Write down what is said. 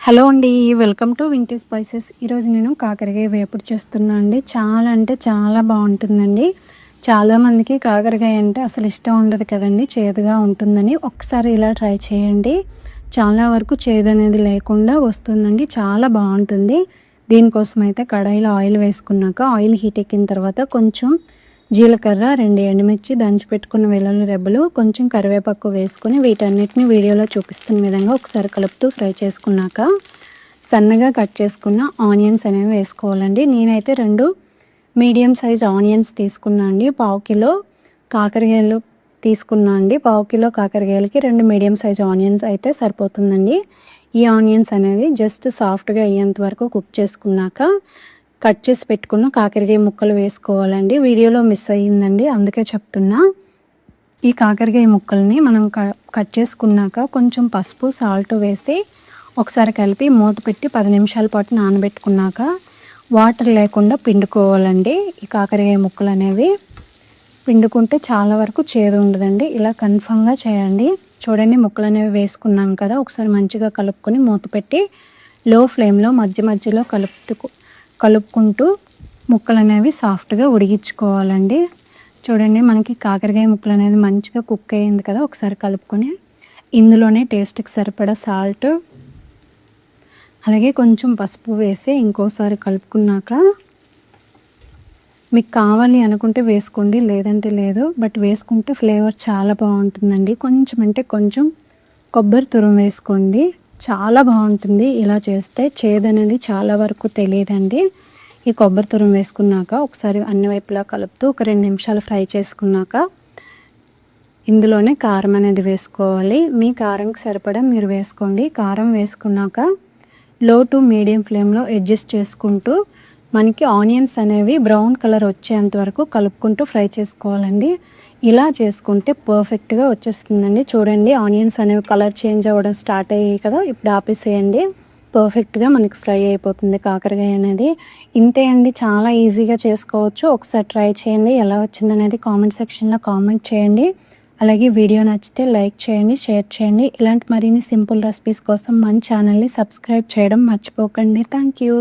Hello అండి, welcome to vintage spices. ఈరోజు నేను కాకరకాయ వేపుడు చేస్తున్నా అండి. చాలా అంటే చాలా బాగుంటుందండి. చాలామందికి కాకరకాయ అంటే అసలు ఇష్టం ఉండదు కదండి, చేదుగా ఉంటుందని. ఒకసారి ఇలా ట్రై చేయండి. చాలా వరకు చేదు అనేది లేకుండా వస్తుందండి, చాలా బాగుంటుంది. దీనికోసం అయితే కడాయిలో ఆయిల్ వేసుకున్నాక ఆయిల్ హీట్ ఎక్కిన తర్వాత కొంచెం జీలకర్ర, 2 ఎండుమిర్చి, దంచి పెట్టుకున్న వెల్లుల్లి రెబ్బలు, కొంచెం కరివేపాకు వేసుకొని వీటన్నిటిని వీడియోలో చూపిస్తున్న విధంగా ఒకసారి కలుపుతూ ఫ్రై చేసుకున్నాక సన్నగా కట్ చేసుకున్న ఆనియన్స్ అనేవి వేసుకోవాలండి. నేనైతే 2 మీడియం సైజ్ ఆనియన్స్ తీసుకున్నా అండి. పావు కిలో కాకరకాయలు తీసుకున్నా అండి. పావు కిలో కాకరకాయలకి 2 మీడియం సైజ్ ఆనియన్స్ అయితే సరిపోతుందండి. ఈ ఆనియన్స్ అనేవి జస్ట్ సాఫ్ట్గా అయ్యేంత వరకు కుక్ చేసుకున్నాక కట్ చేసి పెట్టుకున్న కాకరకాయ ముక్కలు వేసుకోవాలండి. వీడియోలో మిస్ అయ్యిందండి, అందుకే చెప్తున్నా. ఈ కాకరకాయ ముక్కల్ని మనం కట్ చేసుకున్నాక కొంచెం పసుపు, సాల్ట్ వేసి ఒకసారి కలిపి మూత పెట్టి 10 నిమిషాల పాటు నానబెట్టుకున్నాక వాటర్ లేకుండా పిండుకోవాలండి. ఈ కాకరకాయ ముక్కలు అనేవి పిండుకుంటే చాలా వరకు చేదు ఉండదండి. ఇలా కన్ఫామ్గా చేయండి. చూడండి, ముక్కలు అనేవి వేసుకున్నాం కదా, ఒకసారి మంచిగా కలుపుకొని మూత పెట్టి లో ఫ్లేమ్లో మధ్యలో కలుపుకుంటూ ముక్కలు అనేవి సాఫ్ట్గా ఉడిగించుకోవాలండి. చూడండి, మనకి కాకరకాయ ముక్కలు అనేది మంచిగా కుక్ అయ్యింది కదా. ఒకసారి కలుపుకొని ఇందులోనే టేస్ట్కి సరిపడా సాల్ట్, అలాగే కొంచెం పసుపు వేసి ఇంకోసారి కలుపుకున్నాక మీకు కావాలి అనుకుంటే వేసుకోండి, లేదంటే లేదు. బట్ వేసుకుంటే ఫ్లేవర్ చాలా బాగుంటుందండి. కొంచెం అంటే కొంచెం కొబ్బరి తురుము వేసుకోండి, చాలా బాగుంటుంది. ఇలా చేస్తే చేదు అనేది చాలా వరకు తెలియదండి. ఈ కొబ్బరి తురుము వేసుకున్నాక ఒకసారి అన్ని వైపులా కలుపుతూ ఒక 2 నిమిషాలు ఫ్రై చేసుకున్నాక ఇందులోనే కారం అనేది వేసుకోవాలి. మీ కారంకి సరిపడా మీరు వేసుకోండి. కారం వేసుకున్నాక లో టు మీడియం ఫ్లేమ్లో అడ్జస్ట్ చేసుకుంటూ మనకి ఆనియన్స్ అనేవి బ్రౌన్ కలర్ వచ్చేంత వరకు కలుపుకుంటూ ఫ్రై చేసుకోవాలండి. ఇలా చేసుకుంటే పర్ఫెక్ట్గా వచ్చేస్తుందండి. చూడండి, ఆనియన్స్ అనేవి కలర్ చేంజ్ అవ్వడం స్టార్ట్ అయ్యాయి కదా, ఇప్పుడు ఆపేసేయండి. పర్ఫెక్ట్గా మనకి ఫ్రై అయిపోతుంది కాకరకాయ అనేది. ఇంతే అండి, చాలా ఈజీగా చేసుకోవచ్చు. ఒకసారి ట్రై చేయండి. ఎలా వచ్చిందనేది కామెంట్ సెక్షన్లో కామెంట్ చేయండి. అలాగే వీడియో నచ్చితే లైక్ చేయండి, షేర్ చేయండి. ఇలాంటి మరిన్ని సింపుల్ రెసిపీస్ కోసం మన ఛానల్ని సబ్స్క్రైబ్ చేయడం మర్చిపోకండి. Thank you.